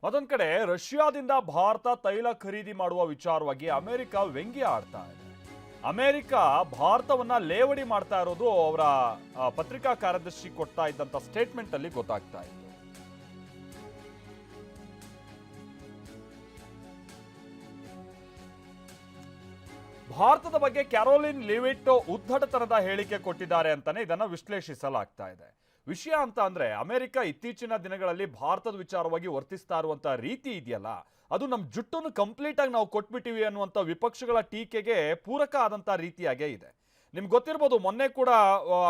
ಮತ್ತೊಂದು ಕಡೆ ರಷ್ಯಾದಿಂದ ಭಾರತ ತೈಲ ಖರೀದಿ ಮಾಡುವ ವಿಚಾರವಾಗಿ ಅಮೆರಿಕ ವ್ಯಂಗ್ಯ ಆಡ್ತಾ ಇದೆ. ಅಮೆರಿಕ ಭಾರತವನ್ನ ಲೇವಡಿ ಮಾಡ್ತಾ ಇರೋದು ಅವರ ಪತ್ರಿಕಾ ಕಾರ್ಯದರ್ಶಿ ಕೊಡ್ತಾ ಇದ್ದಂತ ಸ್ಟೇಟ್ಮೆಂಟ್ ಅಲ್ಲಿ ಗೊತ್ತಾಗ್ತಾ ಇತ್ತು. ಭಾರತದ ಬಗ್ಗೆ ಕ್ಯಾರೋಲಿನ್ ಲಿವಿಟ್ ಉದ್ದಟತನದ ಹೇಳಿಕೆ ಕೊಟ್ಟಿದ್ದಾರೆ ಅಂತಾನೆ ಇದನ್ನ ವಿಶ್ಲೇಷಿಸಲಾಗ್ತಾ ಇದೆ. ವಿಷಯ ಅಂತ ಅಂದ್ರೆ ಅಮೆರಿಕ ಇತ್ತೀಚಿನ ದಿನಗಳಲ್ಲಿ ಭಾರತದ ವಿಚಾರವಾಗಿ ವರ್ತಿಸ್ತಾ ಇರುವಂತ ರೀತಿ ಇದೆಯಲ್ಲ, ಅದು ನಮ್ಮ ಜುಟ್ಟನ್ನು ಕಂಪ್ಲೀಟ್ ಆಗಿ ನಾವು ಕೊಟ್ಬಿಟ್ಟಿವಿ ಅನ್ನುವಂಥ ವಿಪಕ್ಷಗಳ ಟೀಕೆಗೆ ಪೂರಕ ಆದಂತ ರೀತಿಯಾಗೇ ಇದೆ. ನಿಮ್ಗೆ ಗೊತ್ತಿರ್ಬೋದು, ಮೊನ್ನೆ ಕೂಡ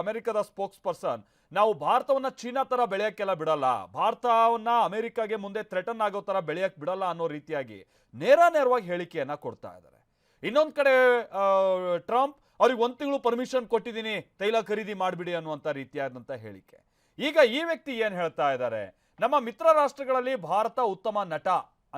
ಅಮೆರಿಕದ ಸ್ಪೋಕ್ಸ್ ಪರ್ಸನ್ ನಾವು ಭಾರತವನ್ನ ಚೀನಾ ತರ ಬೆಳೆಯಕ್ಕೆಲ್ಲ ಬಿಡಲ್ಲ, ಭಾರತವನ್ನ ಅಮೆರಿಕಾಗೆ ಮುಂದೆ ಥ್ರೆಟನ್ ಆಗೋ ತರ ಬೆಳೆಯಕ್ ಬಿಡಲ್ಲ ಅನ್ನೋ ರೀತಿಯಾಗಿ ನೇರವಾಗಿ ಹೇಳಿಕೆಯನ್ನ ಕೊಡ್ತಾ ಇದ್ದಾರೆ. ಇನ್ನೊಂದು ಕಡೆ ಟ್ರಂಪ್ ಅವ್ರಿಗೆ 1 ತಿಂಗಳು ಪರ್ಮಿಷನ್ ಕೊಟ್ಟಿದ್ದೀನಿ ತೈಲ ಖರೀದಿ ಮಾಡಿಬಿಡಿ ಅನ್ನುವಂಥ ರೀತಿಯಾದಂಥ ಹೇಳಿಕೆ. ಈಗ ಈ ವ್ಯಕ್ತಿ ಏನು ಹೇಳ್ತಾ ಇದ್ದಾರೆ, ನಮ್ಮ ಮಿತ್ರ ರಾಷ್ಟ್ರಗಳಲ್ಲಿ ಭಾರತ ಉತ್ತಮ ನಟ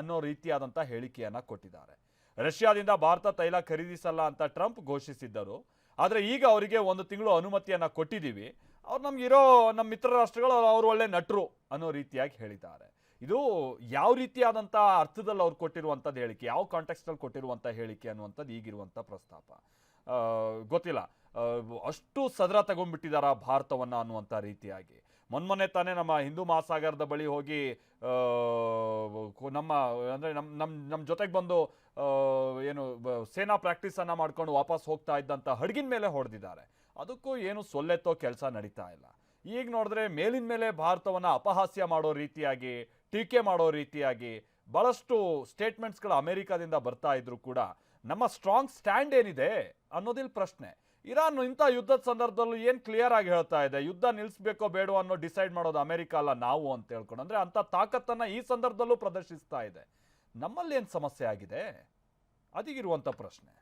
ಅನ್ನೋ ರೀತಿಯಾದಂಥ ಹೇಳಿಕೆಯನ್ನ ಕೊಟ್ಟಿದ್ದಾರೆ. ರಷ್ಯಾದಿಂದ ಭಾರತ ತೈಲ ಖರೀದಿಸಲ್ಲ ಅಂತ ಟ್ರಂಪ್ ಘೋಷಿಸಿದ್ದರು, ಆದರೆ ಈಗ ಅವರಿಗೆ 1 ತಿಂಗಳು ಅನುಮತಿಯನ್ನ ಕೊಟ್ಟಿದ್ದೀವಿ, ಅವ್ರು ನಮ್ಮ ಮಿತ್ರ ರಾಷ್ಟ್ರಗಳು ಅವರು ಒಳ್ಳೆ ನಟರು ಅನ್ನೋ ರೀತಿಯಾಗಿ ಹೇಳಿದ್ದಾರೆ. ಇದು ಯಾವ ರೀತಿಯಾದಂಥ ಅರ್ಥದಲ್ಲಿ ಅವ್ರು ಕೊಟ್ಟಿರುವಂಥದ್ದು ಹೇಳಿಕೆ, ಯಾವ ಕಾಂಟೆಕ್ಸ್ಟಲ್ಲಿ ಕೊಟ್ಟಿರುವಂಥ ಹೇಳಿಕೆ ಅನ್ನುವಂಥದ್ದು ಈಗಿರುವಂಥ ಪ್ರಸ್ತಾಪ ಗೊತ್ತಿಲ್ಲ. ಅಷ್ಟು ಸದರ ತಗೊಂಡ್ಬಿಟ್ಟಿದಾರ ಭಾರತವನ್ನ ಅನ್ನುವಂಥ ರೀತಿಯಾಗಿ. ಮೊನ್ನೆ ತಾನೇ ನಮ್ಮ ಹಿಂದೂ ಮಹಾಸಾಗರದ ಬಳಿ ಹೋಗಿ ನಮ್ಮ ಜೊತೆಗೆ ಬಂದು ಸೇನಾ ಪ್ರಾಕ್ಟೀಸನ್ನು ಮಾಡ್ಕೊಂಡು ವಾಪಸ್ ಹೋಗ್ತಾ ಇದ್ದಂಥ ಹಡಗಿನ ಮೇಲೆ ಹೊಡೆದಿದ್ದಾರೆ. ಅದಕ್ಕೂ ಏನು ಸೊಲ್ಲೆತ್ತೋ ಕೆಲಸ ನಡೀತಾ ಇಲ್ಲ. ಈಗ ನೋಡಿದ್ರೆ ಮೇಲಿನ ಮೇಲೆ ಭಾರತವನ್ನು ಅಪಹಾಸ್ಯ ಮಾಡೋ ರೀತಿಯಾಗಿ, ಟೀಕೆ ಮಾಡೋ ರೀತಿಯಾಗಿ ಬಹಳಷ್ಟು ಸ್ಟೇಟ್ಮೆಂಟ್ಸ್ಗಳು ಅಮೆರಿಕದಿಂದ ಬರ್ತಾ ಇದ್ರು ಕೂಡ ನಮ್ಮ ಸ್ಟ್ರಾಂಗ್ ಸ್ಟ್ಯಾಂಡ್ ಏನಿದೆ ಅನ್ನೋದಿಲ್ ಪ್ರಶ್ನೆ. ಇರಾನ್ ಇಂಥ ಯುದ್ಧದ ಸಂದರ್ಭದಲ್ಲೂ ಏನು ಕ್ಲಿಯರ್ ಆಗಿ ಹೇಳ್ತಾ ಇದೆ, ಯುದ್ಧ ನಿಲ್ಲಿಸಬೇಕೋ ಬೇಡೋ ಅನ್ನೋ ಡಿಸೈಡ್ ಮಾಡೋದು ಅಮೆರಿಕ ಅಲ್ಲ ನಾವು ಅಂತ ಹೇಳ್ಕೊಂಡು, ಅಂದರೆ ಅಂಥ ತಾಕತ್ತನ್ನು ಈ ಸಂದರ್ಭದಲ್ಲೂ ಪ್ರದರ್ಶಿಸ್ತಾ ಇದೆ. ನಮ್ಮಲ್ಲಿ ಏನು ಸಮಸ್ಯೆ ಆಗಿದೆ, ಅದಿಗಿರುವಂಥ ಪ್ರಶ್ನೆ.